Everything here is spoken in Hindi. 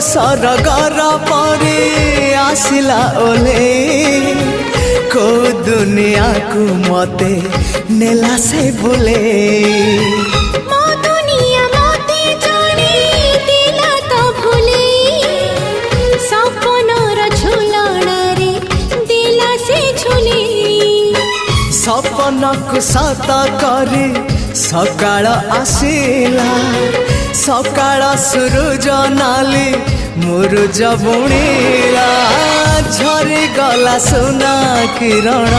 सरगर परे आसिला ओले को दुनिया को मते नेला से बोले मो दुनिया मते जाने दिला तो भूले सपनर झुलणारे दिला से झुले सपन को सत करे सकाळ आसिला सकाळ सूरज नाली मुरुज बुणीला झरी गला सोना किरण